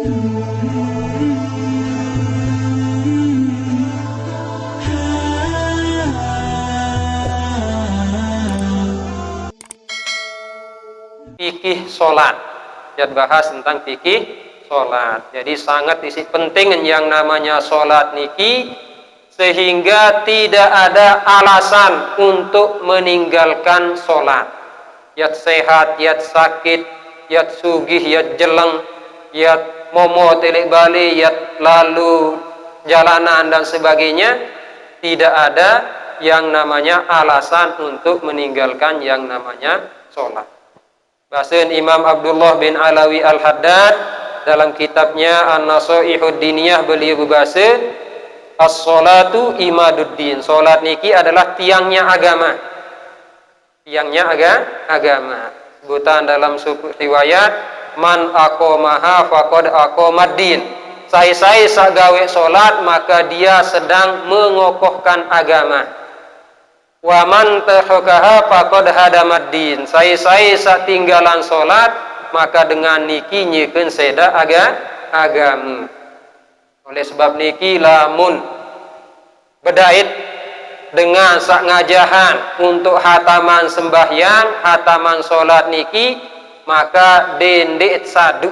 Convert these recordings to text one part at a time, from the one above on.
Fikih sholat. Dia bahas tentang fikih sholat. Jadi sangat isi penting yang namanya sholat niki, sehingga tidak ada alasan untuk meninggalkan sholat. Yat sehat, yat sakit, yat sugih, yat jeleng, yat momo telik bali, yat lalu jalanan dan sebagainya. Tidak ada yang namanya alasan untuk meninggalkan yang namanya sholat. Bahasa Imam Abdullah bin Alawi Al-Haddad dalam kitabnya An-Nasaihud Diniyah, beliau berbahasa, as-sholatu imaduddin. Salat niki adalah tiangnya agama. Tiangnya agama. Sebutan dalam suku riwayat, man aqamaha faqad aqamaddin. Sai-sai sak gawe salat maka dia sedang mengokohkan agama. Wa man tarakaha faqad hadamaddin. Sai-sai sak tinggalan salat maka dengan niki nyekeun seda agama. Oleh sebab niki lamun bedait dengan sak ngajahan untuk hataman sembahyang, hataman salat niki, maka dendek sadu.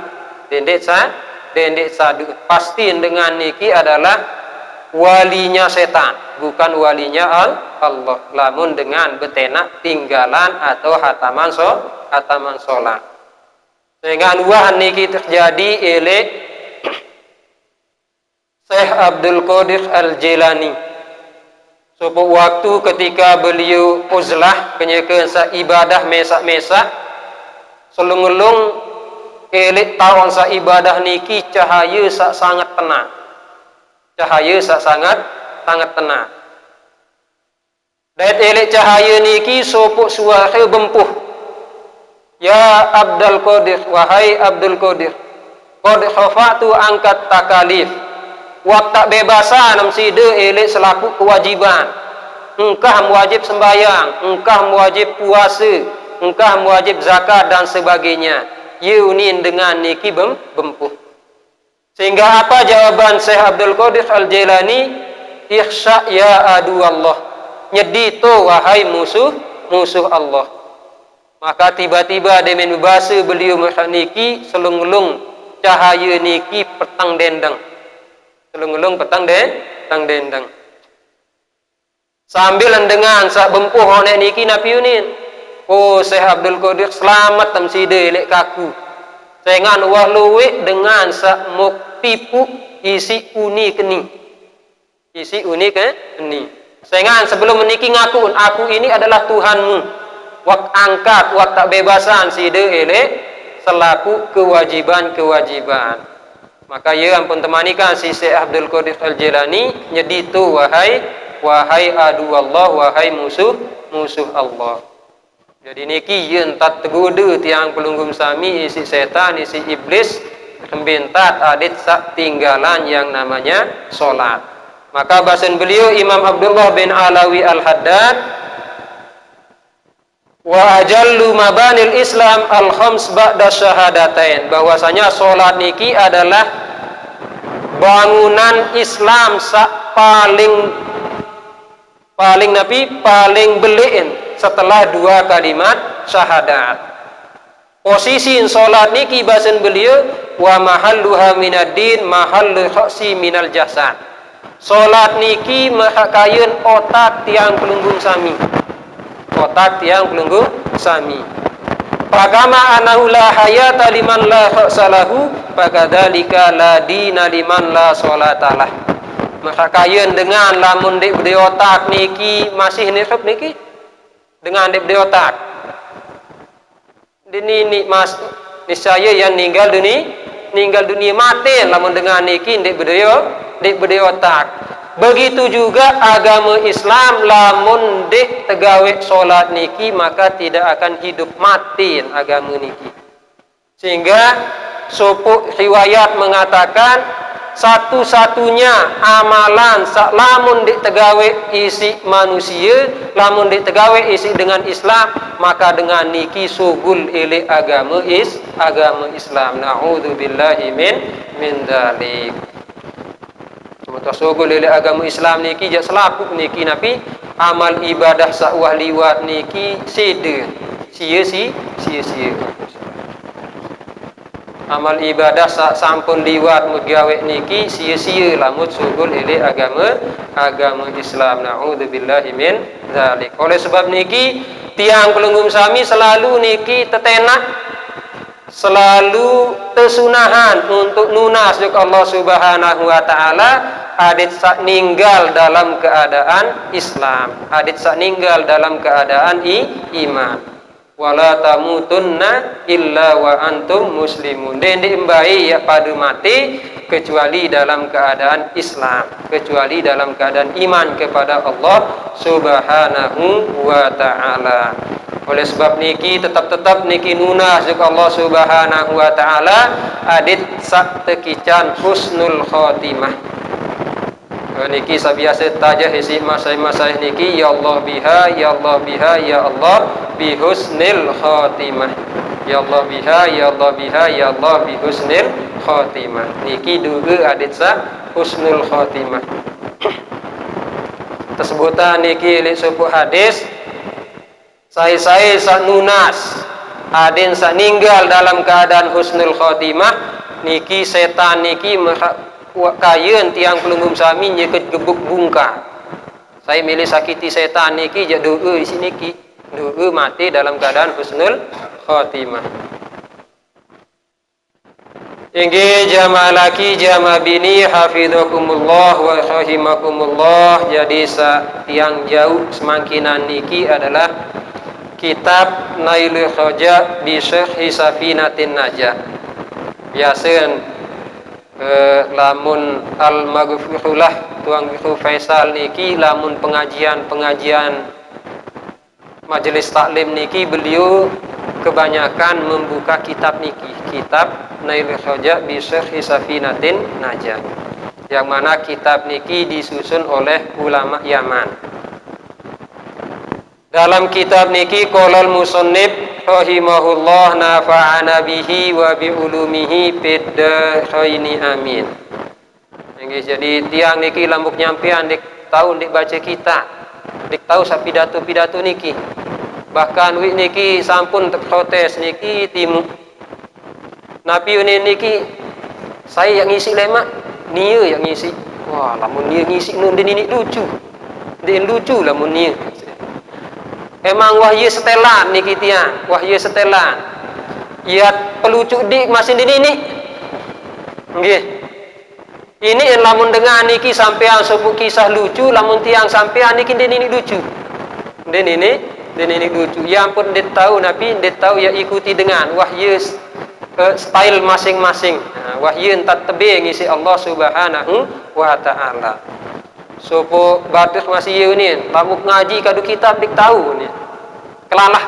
Pasti dengan niki adalah walinya setan, bukan walinya Allah. Lamun dengan betenak tinggalan atau hataman salat. Sehingga nuah niki terjadi oleh Syekh Abdul Qadir Al-Jilani. Suatu waktu ketika beliau uzlah kenyakeun sa ibadah mesak-mesak, selungelung elit tahun sa ibadah niki cahaya sak sangat tenang. Cahaya sak sangat tenang. Dan elit cahaya niki sopuk suara bempuh. Ya Abdul Qadir, wahai Abdul Qadir, qad khafatu angkat takalif. Waktu bebasan namside elit selaku kewajiban. Engkah wajib sembahyang, engkah wajib puasa, engkah wajib zakat dan sebagainya. Yunin dengan niki bempuh. Sehingga apa jawaban Syekh Abdul Qadir Al-Jilani? Ikhsha ya adu Allah. Nyedito wahai musuh Allah. Maka tiba-tiba demen bahasa beliau niki selunglung cahaya niki petang dendeng. Selunglung petang dendeng. Sambil dengan sak bempuh onek niki napiunin. Oh Syekh Abdul Qadir selamat tamside lek kaku. Sengan wah luwek dengan sak muk tipu isi uni keni. Isi uni keni. Sengan sebelum meniki ngaku, aku ini adalah Tuhanmu. Wak angkat, wak tak bebasan side elek selaku kewajiban. Maka ya ampun temanikan si Syekh Abdul Qadir Al-Jilani nyeditu wahai adu Allah, wahai musuh Allah. Jadi niki yen tat tegude tiang pelunggum sami isi setan, isi iblis kembentat adit sak tinggalan yang namanya salat. Maka bahasan beliau Imam Abdullah bin Alawi Al-Haddad, wa ajallu mabanil Islam al-khams ba'da syahadatain, bahwasanya salat niki adalah bangunan Islam sak paling beliin setelah dua kalimat syahadat. Posisi salat niki bahasan beliau wa mahalluha minad-din mahallu khasi minal jasad. Salat niki mahakayeun otak tiang pelunggung sami. Otak tiang pelunggung sami. Fagama anahu la hayata liman la khsalahu, fakadzalika la dina liman la salatalah. Maka kayeun dengan lamun dek bede otak niki masih hidup niki dengan dek bede otak. Dini mas niscaya yang ninggal dunia mati lamun dengan niki dek bede otak. Begitu juga agama Islam lamun dek tegawe solat niki maka tidak akan hidup mati agama niki. Sehingga suku riwayat mengatakan satu-satunya amalan lamun ditegawe isi manusia, lamun ditegawe isi dengan Islam, maka dengan niki sugul ile agama Islam. Na'udzubillahi min dzalik. Mutasugul ile agama Islam niki jak selaku niki napi amal ibadah sakwah liwat niki sede sia-sia. Amal ibadah sampun liwat mugawe niki sia-sia lamun sugul ile agama Islam. Na'udzubillahi min dzalik. Oleh sebab niki tiang pelunggum sami selalu niki tetenak, selalu tersunahan untuk nunas juga Allah Subhanahu wa taala adit sak ninggal dalam keadaan Islam, adit sak ninggal dalam keadaan iman. Wala tamutunna illa wa antum muslimun. Den diembai ya pada mati kecuali dalam keadaan Islam, kecuali dalam keadaan iman kepada Allah Subhanahu wa taala. Oleh sebab niki tetap niki nunas juga Allah Subhanahu wa taala adit sak tekican husnul khotimah. Niki sabiasa tajah isi masai-masai niki ya Allah biha ya Allah biha ya Allah bi husnil khatimah. Ya Allah biha ya Allah biha ya Allah bi husnil khatimah. Niki dua adit sa husnul khatimah. Tersebutlah niki li sebuah hadis saya sak nunas adin sak ninggal dalam keadaan husnul khatimah niki setan niki kayen tiang pelunggum sami nyeket gebuk bungka. Saya milih sakiti setan niki jak doa isi niki. Doa mati dalam keadaan husnul khatimah. Inggih jamaah laki jamaah bini hafizakumullah wa rahimakumullah. Jadi tiang jauh semakinan niki adalah kitab Nailul Raja bi Syarhi Safinatin Najah. Biasen lamun al-maghfirullah tuang Guru Faisal niki lamun pengajian majelis taklim niki beliau kebanyakan membuka kitab niki, kitab Nailul Raja bi Syarhi Safinatin Najah, yang mana kitab niki disusun oleh ulama Yaman. Dalam kitab niki qolal musannif rahimahullah nafa'ana bihi wa bi ulumihi fid dharaini amin. Jadi tiang niki lambuk nyampean dik tahu dik baca kita, dik tahu sa pidato niki. Bahkan wi niki sampun protes niki timu. Napi niki saya yang ngisi lemak, nia yang ngisi. Wah, lamun nia ngisi nun ini lucu. Den lucu lamun nia. Emang wahyu setelan niki tiang, wahyu setelan. Ya pelucu dik masih ini. Nggih. Ini lamun dengan niki sampean suku kisah lucu, lamun tiang sampean niki den ini lucu. Den ini lucu. Ya ampun det tahu nabi, det tahu ya ikuti dengan wahyu style masing-masing. Nah, wahyu entat tebe ngisi Allah Subhanahu wa taala. Sopo batus masih ini, lamuk ngaji kadu kitab dik tahu ni. Kelalah.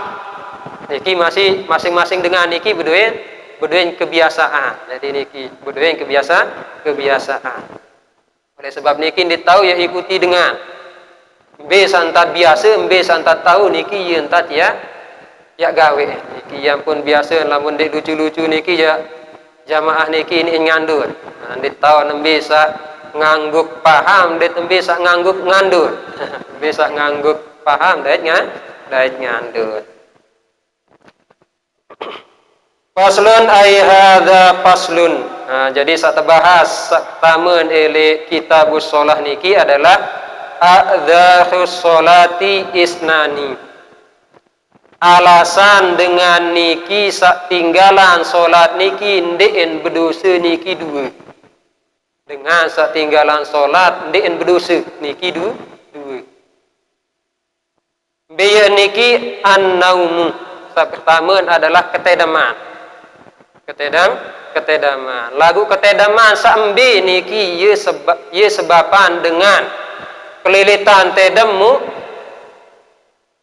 Niki masih masing-masing dengan niki bedoin kebiasaan. Jadi niki bedoin kebiasaan. Oleh sebab niki dik tahu ya ikuti dengan B santat biasa, B santat tahu niki ye entat ya gawe. Niki yang pun biasa lamun dik lucu-lucu niki ya jamaah niki ini ngandur. Nah, dik tahu nembe sa ngangguk paham det bisa ngangguk ngandur. Bisa ngangguk paham det ngandur. Faslun ay hadza faslun. Nah, jadi sak tebahas sak tamen ele kitabus shalah niki adalah a'dzarus sholati isnani. Alasan dengan niki sak tinggalan salat niki ndeken berdosa niki dua. Dengan setinggalan solat ndeken berdosa niki dua. Biya niki an-naumu. Pertama adalah ketedaman. Ketedaman. Lagu ketedaman sambi niki ye sebaban dengan kelilitan tedemu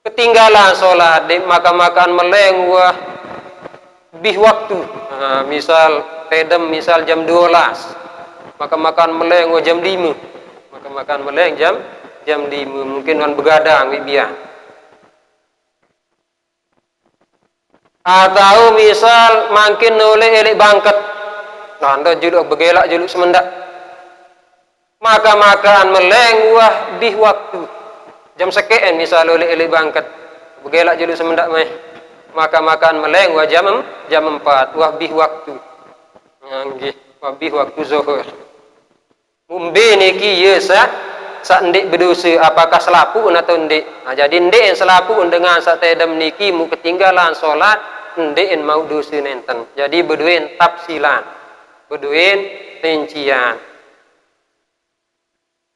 ketinggalan solat di makan meleng wah bih waktu. Nah, misal tedem misal jam 12. makan meleng jam 5. Makan meleng jam 5 mungkin kan begadang bibian. Atau misal makin oleh elek bangket. Nanda juluk begelak juluk semendak. Maka makan meleng wah bih waktu. Jam sekeen misal oleh elek bangket. Begelak juluk semendak meh. Maka makan meleng wah jam 4 wah bih waktu. Nggih, wah bih waktu zuhur. Mumbe niki ye sak ndik berdosa apakah selapu atau ndik. Nah, jadi ndik yang selapu dengan sak tedem niki mu ketinggalan salat ndik yang mau dosa nenten. Jadi berduin tafsilan. Berduin rincian.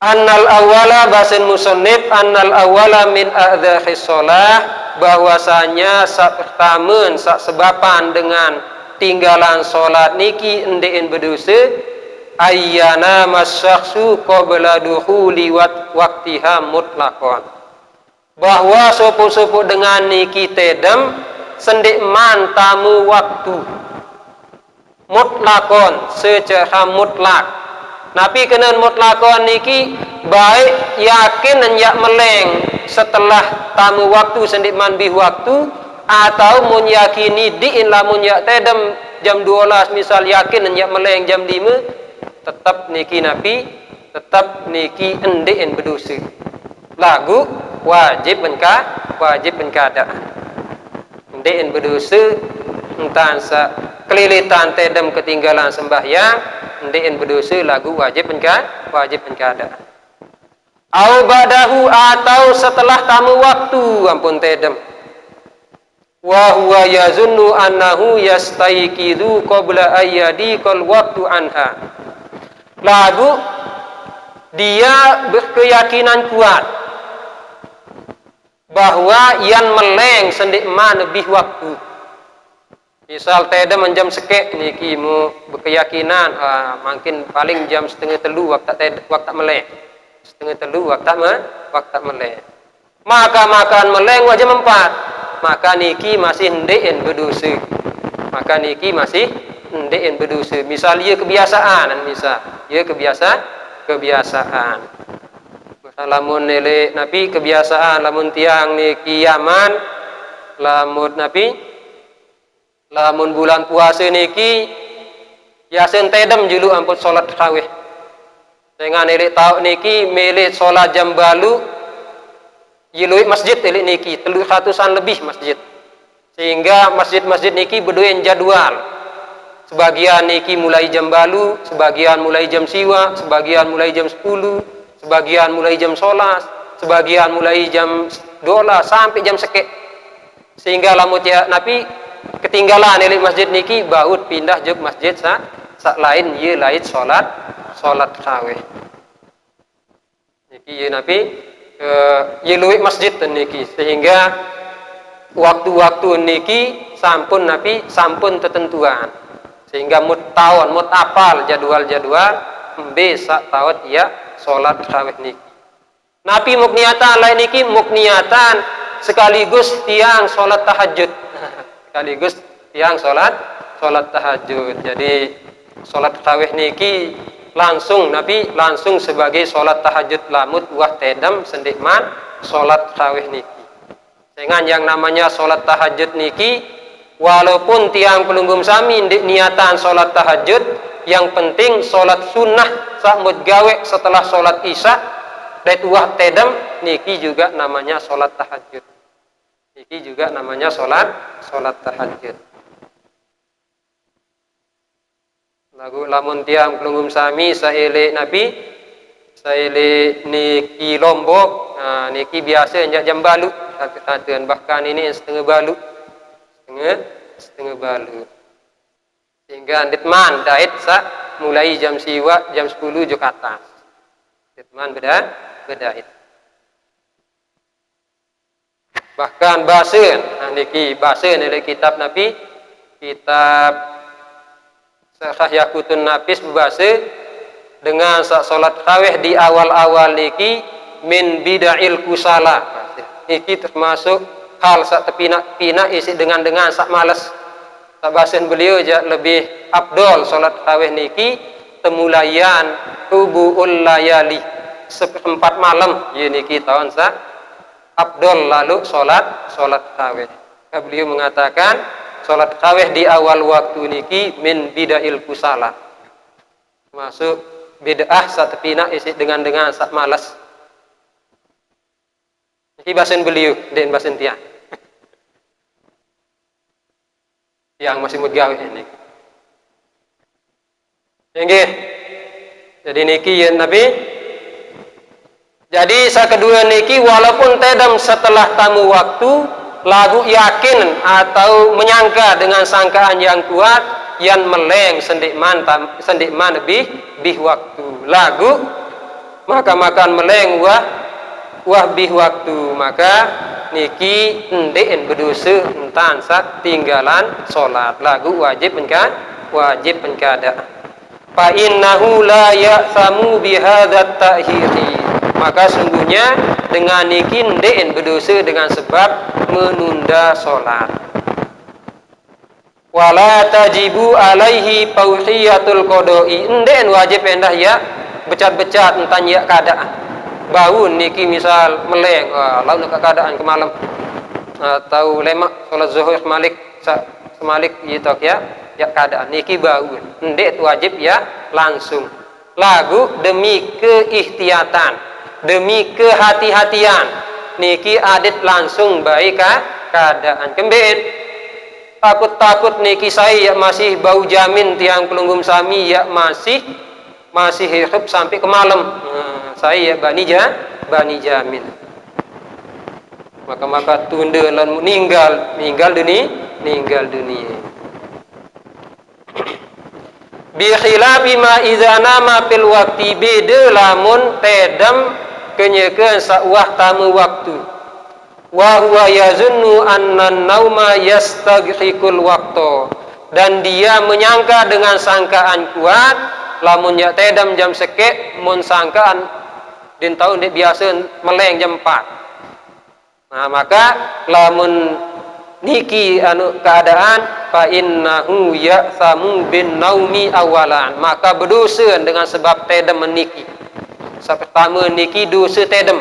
Annal awala basin musannif annal awala min a'dzahis shalah bahwasanya sak pertama sak sebapan dengan tinggalan salat niki ndik yang berdosa ayyana masyakhsu qabla dukhuli waqtiha mutlaqan bahwa sopo-sopo dengan niki tedem sendik man tamu waktu mutlaqan secara mutlak napi kena mutlaqan niki baik yakin dan yak meleng setelah tamu waktu sendik man bih waktu atau mun yakini diin lamun yak tedem jam 12 misal yakin dan yak meleng jam 5 tetap niki napi tetap niki endein berdosa lagu wajib benkada endein berdosa entan sa kelilitan tedem ketinggalan sembahyang endein berdosa lagu wajib benkada au badahu atau setelah tamu waktu ampun tedem wa huwa yazunnu annahu yastayqidu qabla ayyadi kal waqtu anha lagu dia berkeyakinan kuat bahwa yang meleng sendik man lebih waktu misal tedem jam sekek niki mu berkeyakinan mungkin paling jam 2:30 waktu meleng 2:30 waktu meleng maka makan meleng wajib 4 maka niki masih ndein berdosa maka niki masih ndein berdosa misal ia kebiasaan misal ia kebiasaan lamun nele nabi kebiasaan lamun tiang niki yaman lamun nabi lamun bulan puasa niki yasin tedem julu ampun salat tarawih dengan nele tau niki mele salat jam balu yiluit masjid elek niki 300-an lebih masjid sehingga masjid-masjid niki berduin jadwal sebagian niki mulai jam balu sebagian mulai jam siwa sebagian mulai jam 10 sebagian mulai jam 11 sebagian mulai jam 12 sampai jam sekek sehingga lamun ya nabi ketinggalan elek masjid niki baut pindah jog masjid sak lain ye lain salat tarawih niki ye nabi ye luwih masjid niki sehingga waktu-waktu niki sampun nabi sampun tetentuan sehingga mut apal jadwal-jadwal bisa tawat ya salat tarawih niki nabi mukniatan lain niki mukniatan sekaligus tiang salat tahajud sekaligus tiang salat tahajud jadi salat tarawih niki langsung nabi langsung sebagai salat tahajud lamut wah tedem sendikman salat tarawih niki dengan yang namanya salat tahajud niki walaupun tiang pelunggum sami niatan salat tahajud yang penting salat sunnah sakmut gawe setelah salat isya dan wah tedem niki juga namanya salat tahajud niki juga namanya salat tahajud lagu lamun tiang pelunggum sami saele nabi saele niki Lombok niki biasa jam balu bahkan ini setengah balu sehingga ditman dait mulai jam siwa jam 10 jok atas ditman bedait bahkan basen niki basen dari kitab nabi kitab Sahyakutun Nafis berbahasa dengan salat tarawih di awal-awal niki min bid'il kusala niki termasuk hal sak pina isi dengan sak malas sak bahasan beliau je lebih afdol salat tarawih niki temulayan rubu'ul layali seperempat malam ye niki tahun sa afdol lalu salat tarawih. Beliau mengatakan salat tarawih di awal waktu niki min bidail kusala. Masuk bid'ah satepina isi dengan sak malas. Niki basen beliau den basen tiang. Yang masih mudgawe ini. Nggih. Jadi niki ya Nabi. Jadi sakedua niki walaupun tedam setelah tamu waktu lagu yakin atau menyangka dengan sangkaan yang kuat yang meleng sendikman bih waktu lagu maka makan meleng wah bih waktu maka niki ndeken berdosa entan sak tinggalan salat lagu wajib penkada fa innahu la ya'samu bihadzat ta'khiri maka sungguhnya dengan niki ndeken berdosa dengan sebab menunda salat wala tajibu alaihi fauhiyatul qada'i ndeken wajib endah ya becat-becat entan ya keadaan bangun niki misal meleng lalu keadaan ke malam atau lemak salat zuhur semalik gitu ya keadaan niki bangun ndek wajib ya langsung lagu demi keihtiyatan demi kehati-hatian niki adat langsung baik keadaan kemben takut niki saya masih bau jamin tiang pelunggum sami ya masih hidup sampai ke malam saya bani jamin maka tunda lan meninggal dunia bi khilafi ma idza nama fil waqti beda lamun tedam kenyekeun sawah tamu waktu wa huwa yazunnu anna nauma yastaghriqul waqta dan dia menyangka dengan sangkaan kuat lamun ya tedam jam sekek mun sangkaan din tahun dia biasa meleng jam 4 nah maka lamun niki anu keadaan fa innahu ya'samu bin naumi awalan maka berdosa dengan sebab tedam meniki pertama niki dosa tedam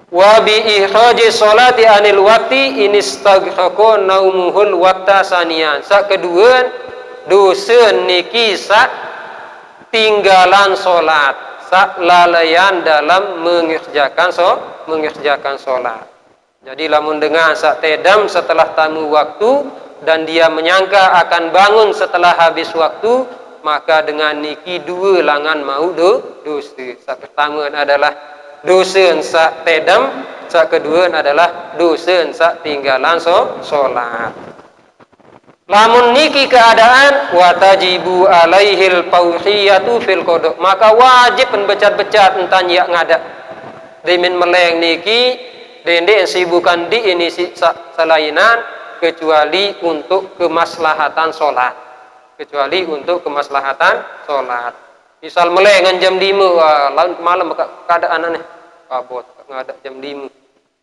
wa bi ihraji sholati anil waqti in istaghraqa naumuhul waqta saniyan kedua dosa niki tinggalan salat lalaian dalam mengerjakan salat. Jadi lamun dengan tedam setelah tamu waktu dan dia menyangka akan bangun setelah habis waktu maka dengan niki dua langan mau dosa. Pertama adalah dosa tedam, kedua adalah dosa tinggalan salat. Lamun niki keadaan watajibu alaihil fauhiyatu fil qada maka wajib becat-becat entan ya ngada demin meleng niki dende sibukan di ini selainan kecuali untuk kemaslahatan salat misal melengan jam 5 laun malam keadaan aneh kabut ngada jam 5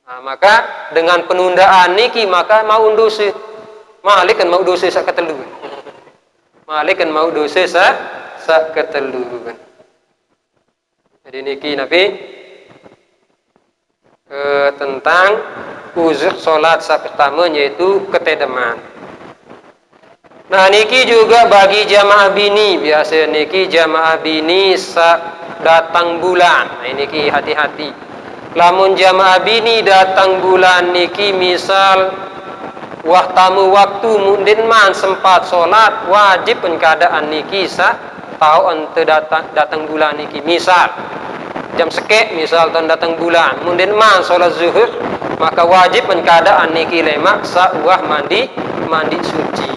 nah, maka dengan penundaan niki maka mau dosa Malik kan mau dosa sak ketelu. Jadi niki Nabi tentang uzur salat pertama yaitu ketedaman. Nah niki juga bagi jamaah bini biasa niki jamaah bini datang bulan. Nah niki hati-hati. Lamun jamaah bini datang bulan niki misal wah tamu waktu mundin man sempat sholat wajib keadaan niki tahu ente datang bulan niki misal jam sekek misal tahun datang bulan mundin man sholat zuhur maka wajib keadaan niki lemak wah mandi suci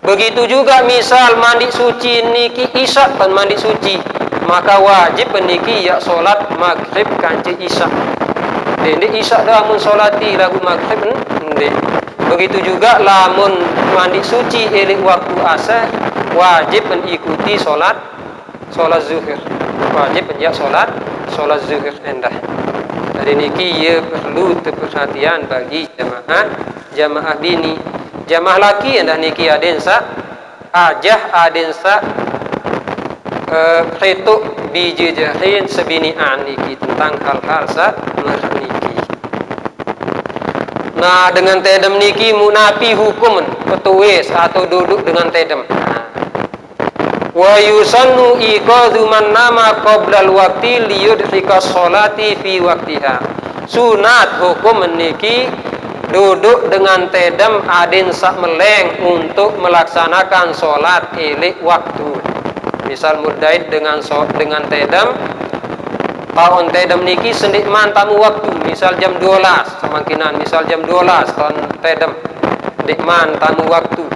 begitu juga misal mandi suci niki isya dan mandi suci maka wajib niki ya sholat maghrib kanci isya dende isya dah mun sholati lagu maghrib begitu juga lamun mandi suci elik waktu asar wajib mengikuti sholat zuhur wajib ya sholat zuhur endah dari niki ya perlu perhatian bagi jamaah bini Jamaah laki dah niki aden sa ajah aden sa khituk biji jahin sebinian niki tentang hal-hal sa niki. Nah dengan tedem niki munapi hukum petuis atau duduk dengan tedem. Wa yusannu iqadhu man nama qabla al-waqti liyudhika sholati fi waqtiha. Sunat hukum niki duduk dengan tedem adin sak meleng untuk melaksanakan solat ilik waktu. Misal murdaid dengan tedem tahun tedem niki sendik man tamu waktu. Misal jam 12 semangkinan, misal jam 12 tahun tedem dikman tamu waktu.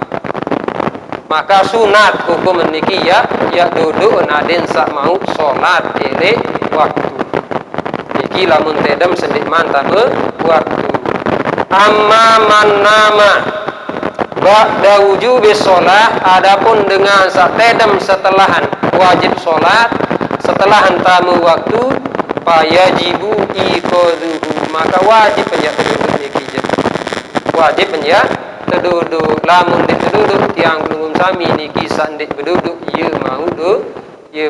Maka sunat hukum niki ya duduk adin sak mau solat ilik waktu. Niki lamun tedem sendik man tamu waktu. Amma man nama ba'da wujubi sholat, adapun dengan satedem setelahan wajib sholat, setelahan tamu waktu, fayajibu iqadhuhu, maka wajib penja terduduk niki je. Wajib penja terduduk, lamun dik terduduk tiang belum sami niki sandik berduduk ia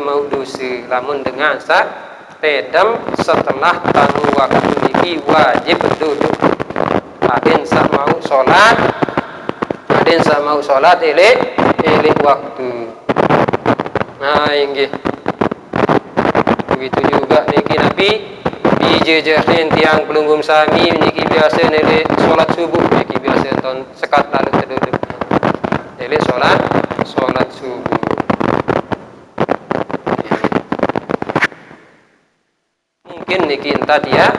mau dosa. Lamun dengan satedem setelah tamu waktu niki wajib berduduk. Adin sak mau sholat ilik waktu. Nah inggih begitu juga niki Nabi biji jahin tiang pelunggum sami niki biasa ilik sholat subuh, niki biasa tahun sekat lalu terduduk ilik sholat subuh. Mungkin niki entah dia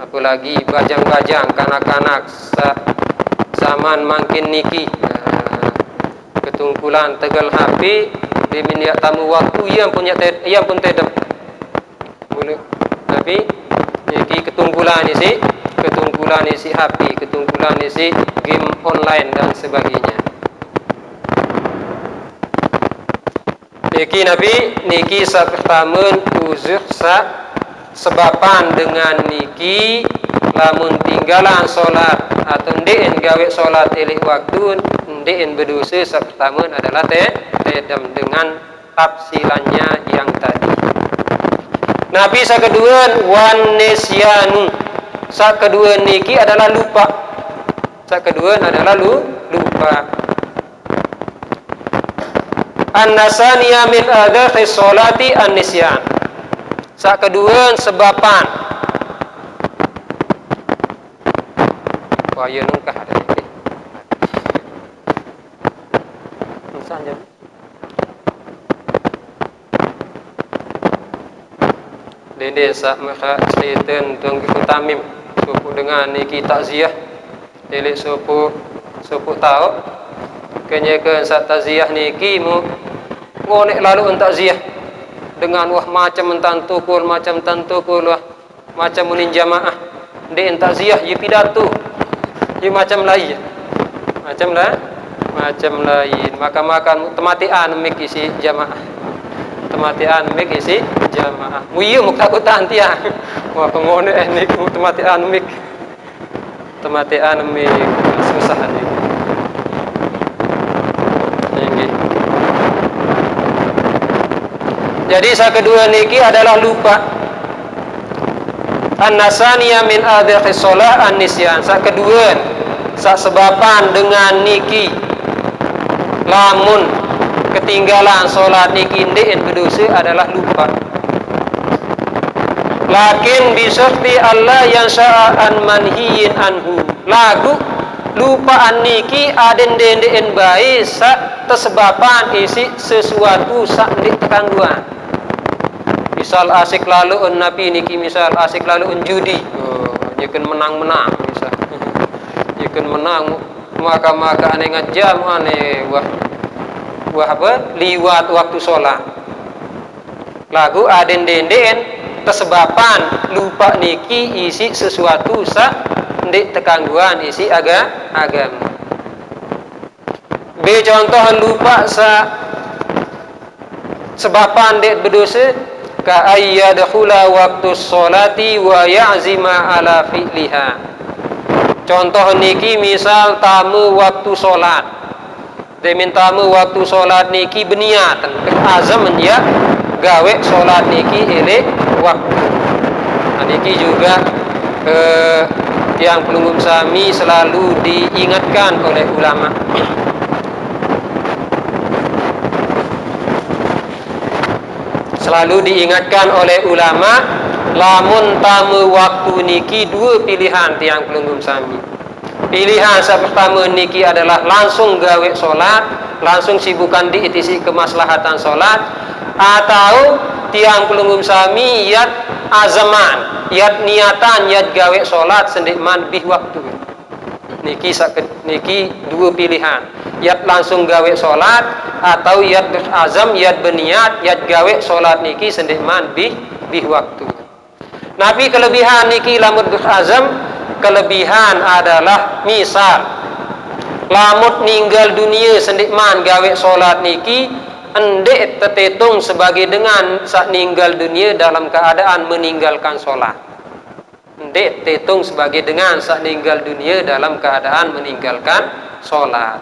apalagi bajang-bajang kanak-kanak zaman makin niki ketungkulan tegal HP diminyak tamu waktu yang pun tedem boleh, tapi niki ketungkulan isi HP, ketungkulan isi game online dan sebagainya. Niki pertama uzur sebapan dengan niki lamun tinggalan solat atau ndien gawe solat ilik waktu ndien berdosa. Pertama adalah tedem dengan tafsilannya yang tadi. Nabi sakedua wan nisyanu, sakedua niki adalah lupa. An-nasaniya min adhi sholati an-nisyan. Sakedua sebapan. Wah, ya nungkah ada ini. Saja. Dede sak maka ceriten tong tamim supu dengan niki takziah. Delik supu tahu. Kenyakan sak takziah niki mu ngonek lalu takziah dengan wah macam mentantukul wah macam munin jamaah di takziah ye pidato ye macam lain maka tematian mik isi jamaah muye muk takutan tiang wah pengonek ni tematian mik susah ni. Jadi kedua niki adalah lupa. An-nasaniya min adhi sholah an-nisyan. Kedua sebapan dengan niki lamun ketinggalan solat niki ndien berdosa adalah lupa. Lakin bisarti Allah yang sya'an manhiyin anhu. Lagu lupaan niki aden dendeen baik sak tersebapan isi sesuatu sak ndik tekangguan. Misal asik lalu nabi niki misal asik lalu judi, dia kan menang misal, dia kan menang maka ane ngajam ane wah apa liwat waktu sholat. Lagu aden denden tersebapan lupa niki isi sesuatu sak ndik tekangguan isi agama. B contoh lupa sebapan dek berdosa ka ayyadkhula waktu sholati wa ya'zima ala fi'liha. Contoh niki misal tamu waktu sholat, demin tamu waktu sholat niki berniat azam ya gawe sholat niki elek waktu. Nah, niki juga yang pelunggum sami selalu diingatkan oleh ulama. Selalu diingatkan oleh ulama, lamun tamu waktu niki dua pilihan tiang pelunggum sami. Pilihan pertama niki adalah langsung gawe solat, langsung sibukan diitisi kemaslahatan solat, atau tiang pelunggum sami yat azaman, yat niatan, yat gawe solat sendikman bih waktu. Niki dua pilihan, yat langsung gawe solat atau yat berazam, yat berniat, yat gawe solat niki sendikman bih waktu. Nabi kelebihan niki lamun berazam, kelebihan adalah misal lamut ninggal dunia sendikman gawe solat niki endek terhitung sebagai dengan sak ninggal dunia dalam keadaan meninggalkan solat. Endek terhitung sebagai dengan sak ninggal dunia dalam keadaan meninggalkan solat.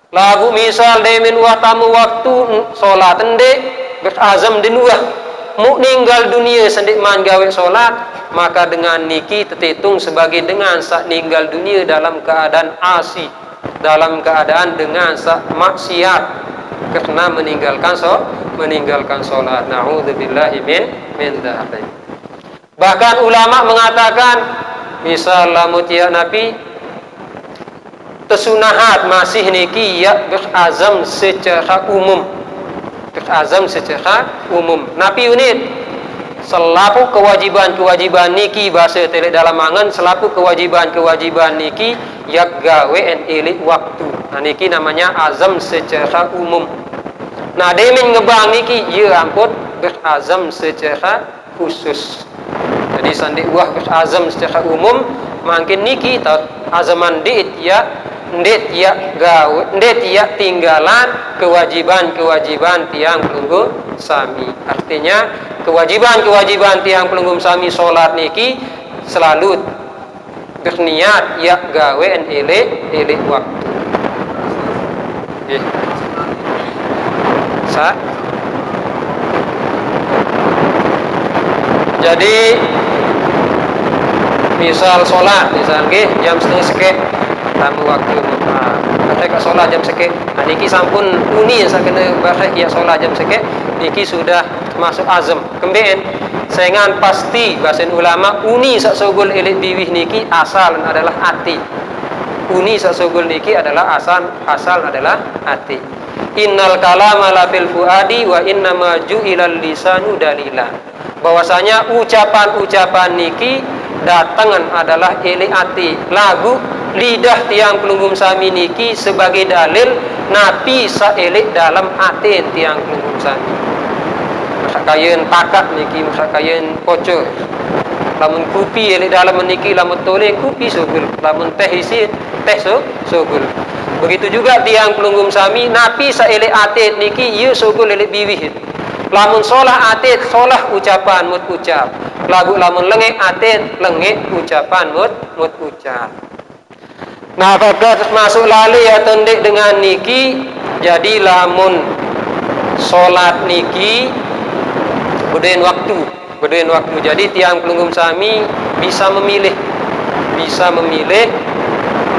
Lagu misal demin watamu waktu solat endek berazam dinuah mu ninggal dunia sendikman gawe solat, maka dengan niki terhitung sebagai dengan sak ninggal dunia dalam keadaan asi, dalam keadaan dengan sak maksiat karena meninggalkan solat. Na'udzubillahi min dzalik. Bahkan ulama mengatakan misal lamut ya Nabi tersunahat masih niki ya berazam secara umum. Berazam secara umum. Nabi unit selaku kewajiban-kewajiban niki bahasa telek dalam angan selaku kewajiban-kewajiban niki yak gawe en ilik waktu. Nah niki namanya azam secara umum. Nah demin ngebang niki ya ampun berazam secara khusus. Jadi sandi wah berazam secara umum makin niki azaman diit ya ndet ya gawe ndet ya tinggalan kewajiban-kewajiban tiang pelunggum sami. Artinya kewajiban-kewajiban tiang pelunggum sami solat niki selalu berniat ya gawe en elek waktu. Jadi misal solat jam setengah seket tamu waktu ketika solat jam seket niki sampun uni sakena bahasa ya solat jam seket niki sudah termasuk azam kembeen saingan pasti bahasa ulama uni sak sogol elit biwih niki asal adalah hati. Uni sak sogol niki adalah asal adalah hati. Innal kalama la fil fuadi wa innama ju'ilal lisanu dalila. Bahwasanya ucapan-ucapan niki datangan adalah elik hati. Lagu lidah tiang pelunggum sami niki sebagai dalil napi saelik dalam hati tiang pelunggum sami. Masa kayen takak niki, masa kayen pocor. Lamun kupi elik dalam niki lamun tole kupi sogul, lamun teh isi teh sogul. Begitu juga tiang pelunggum sami napi saelik hati niki ieu sogul elik biwih. Lamun solah atit solah ucapan mut ucap. Lagu lamun lengek atit lengek ucapan mut ucap. Nah apakah masuk lali ya tendek dengan niki. Jadi lamun solat niki bedain waktu. Jadi tiang pelunggum sami bisa memilih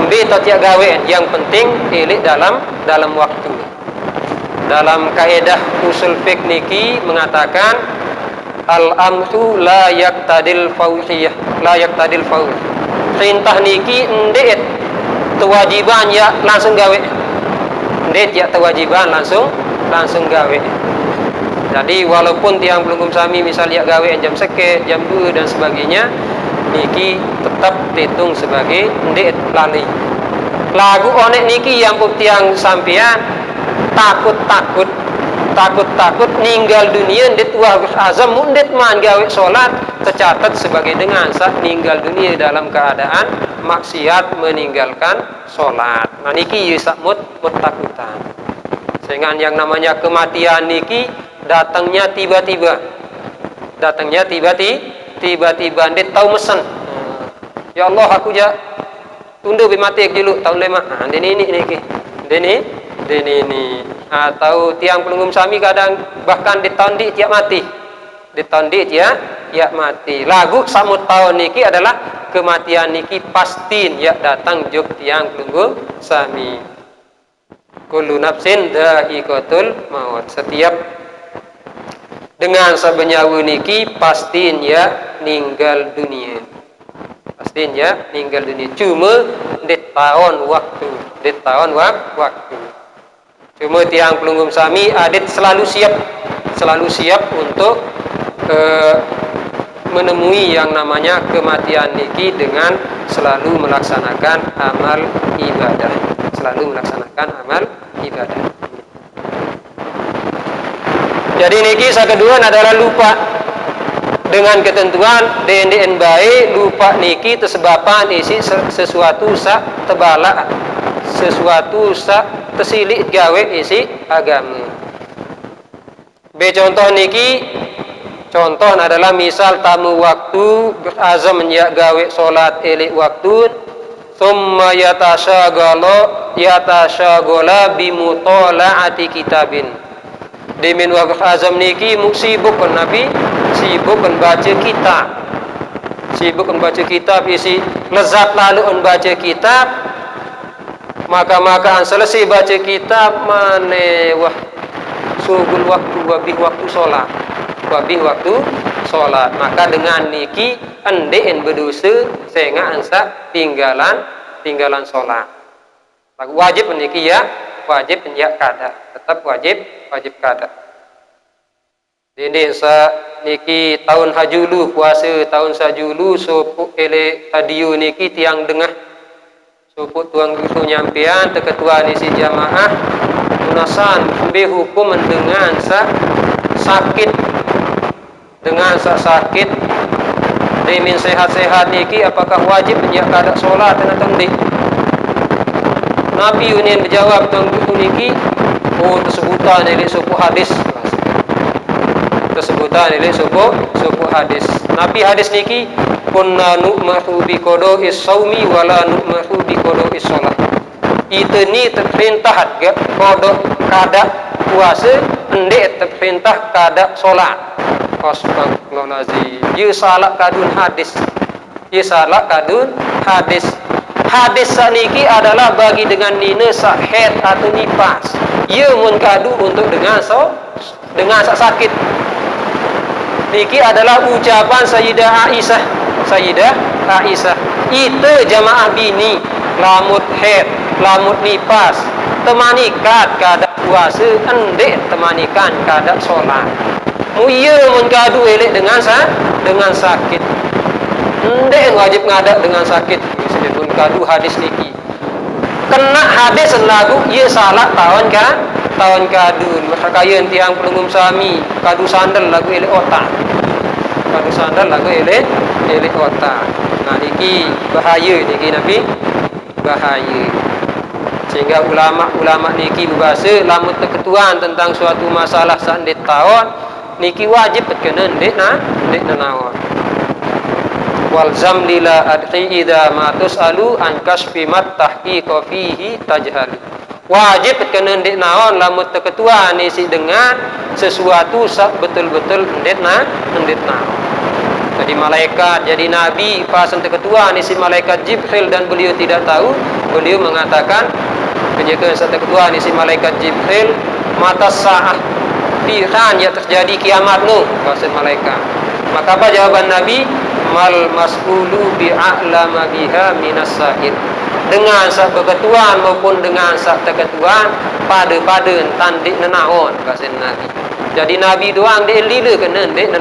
mbe tiak gawe yang penting elik dalam waktu. Dalam kaidah usul fiqh niki mengatakan al-amru la yaqtadil fawhiyah, la yaqtadil fawh. Perintah niki ndet kewajiban ya langsung gawe. Ndet ya kewajiban langsung gawe. Jadi walaupun tiang pelunggum sami misal ya gawe jam seket, jam 2 dan sebagainya, niki tetap dihitung sebagai ndet lali. Lagu onek niki yang tiang sampian takut ninggal dunia ndet wah azam mundet man gawe solat tercatat sebagai dengan sak ninggal dunia dalam keadaan maksiat meninggalkan solat. Nah niki sak mut takutan. Sehingga yang namanya kematian niki datangnya tiba-tiba. Datangnya tiba-tiba ndit tahu mesen. Ya Allah aku ja tunda be mati dulu tahun 5. Deni ini. Atau tiang pelunggum sami kadang bahkan ditondi tiap mati. Ditondi tiap mati. Lagu samut tahun niki adalah kematian niki pastin ya datang juk tiang pelunggum sami. Kullu nafsin dha'iqatul maut. Setiap dengan sabenyawa niki pastin ya ninggal dunia. Pastin ya ninggal dunia. Cuma di tahun waktu. Cuma tiang pelunggum sami adit selalu siap untuk menemui yang namanya kematian niki dengan selalu melaksanakan amal ibadah. Jadi niki sakeduan adalah lupa dengan ketentuan DNDN baik lupa niki tersebaban isi sesuatu sak tebala, sesuatu sak tersilik gawe isi agama. Contoh niki, contoh adalah misal tamu waktu berazam menyak gawe solat elek waktu, thumma yatasyagala bimutola'ati kitabin. Demin waktu azam niki sibuk Nabi, sibuk baca kitab, isi lezat lalu baca kitab, maka selesai baca kitab manewah sugul waktu wabih waktu solat, maka dengan niki endeen berdosa sehingga ansa tinggalan solat. Wajib niki ya, wajib kada, tetap wajib kada. Ini niki tahun hajulu puasa tahun sajulu sopuk ele tadiu niki tiang dengah sopuk tuang gusu nyampian teketua nisi jamaah munasan be hukum dengan sakit demin sehat niki apakah wajib menjak kada solat atau tidak? Nabi unian menjawab tuang gusu niki tersebutan ele sopuk hadis. Nabi hadis niki kunna nu'mahu bi qada'is shaumi wala nu'mahu bi qada'is shalah. Itu ni terperintah kodok kada puasa, endek terperintah kada solat. Astagfirullahalazim. Ye salah kadun hadis. Hadis saniki adalah bagi dengan nina sakit atau nifas. Ye mun kadu untuk dengan sakit. Niki adalah ucapan Sayyidah Aisyah. Itu jamaah bini lamut haid, lamut nifas, temanikan kada puasa, endek temanikan kada solat. Muya mengadu elek dengan sakit. Endek wajib ngadak dengan sakit. Sebelum kadu hadis niki. Kena hadis lagu ia salah tahun kadu kaya tiang pelunggum sami kadu sandal lagu elek otak nah niki bahaya niki Nabi bahaya sehingga ulama niki berbahasa lamun terketuan tentang suatu masalah sandit tahun niki wajib kena ndek nanawan wal zamlila adhi idza ma tusalu an kasfi mat tahqiqa fihi tajhal. Wajib kena ndek naon lamun terketua nisi dengan sesuatu sak betul-betul ndek naon. Jadi malaikat, jadi nabi pasan terketua nisi malaikat Jibril dan beliau tidak tahu, beliau mengatakan penjaga sak terketua nisi malaikat Jibril mata sa'ah piran ya terjadi kiamat nu pasan malaikat. Maka apa jawaban Nabi? Mal mas'ulu bi'a'lama biha minas sa'il. Dengan sak berketuan maupun dengan sak terketuan pada tandik nenaon kasen Nabi. Jadi Nabi doang dielila kena ndik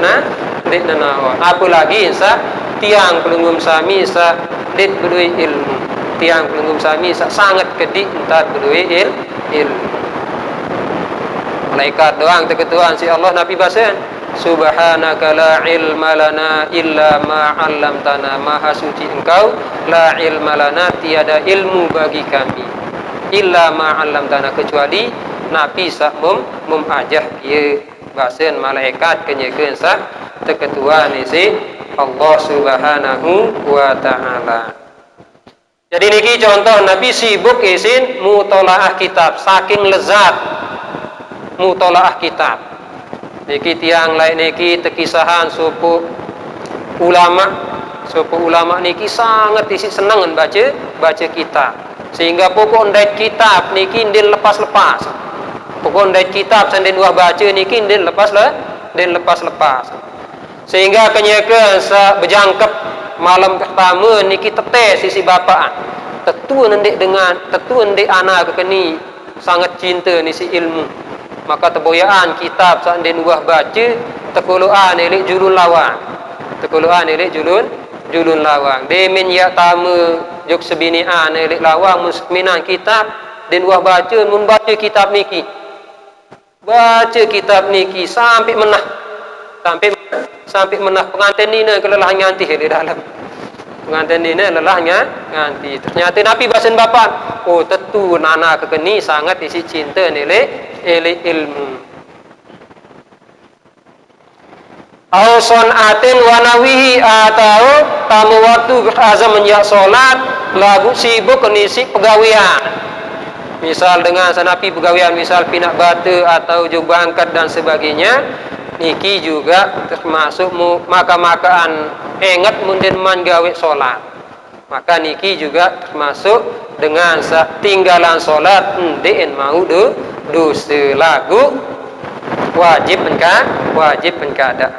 nenaon. Apalagi sak tiang pelunggum sami sak dit berdui ilmu. Tiang pelunggum sami sak sangat kedik entar berdui ilmu. Malaikat doang terketuan si Allah Nabi bahasan Subhanaka la ilma lana illa ma 'allamtana. Maha suci Engkau, la ilma lana tiada ilmu bagi kami illa ma 'allamtana kecuali Nabi sak mum ajah ye bahasan malaikat kenyekeun sak teketua nisi Allah Subhanahu wa taala. Jadi niki contoh Nabi sibuk isin mutolaah kitab, saking lezat mutolaah kitab. Niki tiang lain niki tekisahan supu ulama niki sangat isi senang baca kitab. Sehingga pokok ndait kitab niki ndin lepas-lepas. Pokok ndait kitab sandin wah baca niki ndin lepas-lepas. Sehingga kenyeke berjangkep malam pertama niki tetes sisi bapaan. Tetu ndek anak kekeni sangat cinta nisi ilmu. Maka teboyaan kitab sandin wah baca tekuluan elik julun lawang. Julun lawang. Demin ya tamu jok sebinian elik lawang musminan kitab den wah baca mun baca kitab niki. Baca kitab niki sampai menah pengantin ni kelelah nganti di dalam. Pengantin ni lelah nganti. Ternyata Nabi bahasan bapak. Oh tentu nana kekeni sangat isi cinta nilai ilmu. Auson atin wanawihi atau tamu waktu berazam menyak solat lagu sibuk kenisi pegawian. Misal dengan sanapi pegawian, misal pinak batu atau juga angkat dan sebagainya. Niki juga termasuk maka-makaan ingat mundin man gawe solat. Maka niki juga termasuk dengan tinggalan solat ndien mau dosa lagu wajib penkada.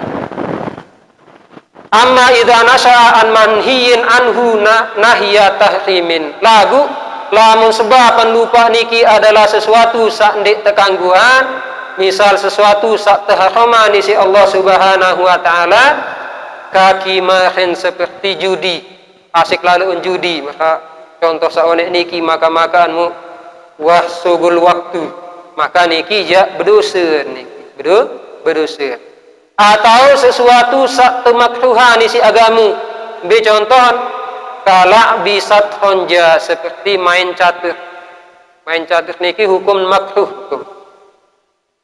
Amma idza nasha'a an manhiyin anhu nahya tahrimin. Lagu lamun sebab lupa niki adalah sesuatu sak ndek tekangguan. Misal sesuatu sak terharam nisi Allah Subhanahu wa taala kaki mahen seperti judi, asik lalu judi, maka contoh saonek niki maka-makaanmu wahsubul waktu, maka niki ja berdosa niki, berdosa. Atau sesuatu sak temakruhan nisi agamu. Be contoh kala bisat honja seperti main catur. Main catur niki hukum makruh hukum.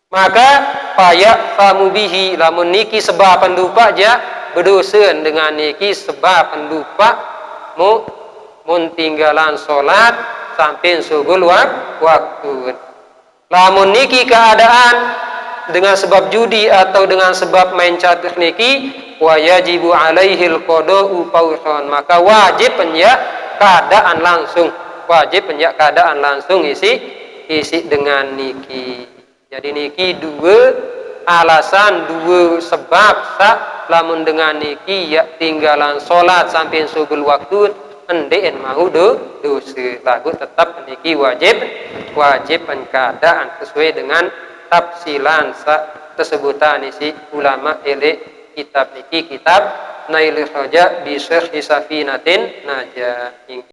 Maka payak famubihi lamun niki sebab pendupa ja berdosa dengan niki sebab pendupa mun tinggalan solat sampai sugul waktu. Lamun niki keadaan dengan sebab judi atau dengan sebab main catur niki wajibu alaihil qada'u fawran, maka wajib penyak keadaan langsung isi dengan niki. Jadi niki dua alasan, dua sebab sak lamun dengan niki ya tinggalan solat sampai sugul waktu endeen mahu dosa lagu tetap niki wajib keadaan sesuai dengan tafsilan sak tesebutan isi ulama elek kitab niki kitab Nailul Raja bi Syarh Safinatin Najah.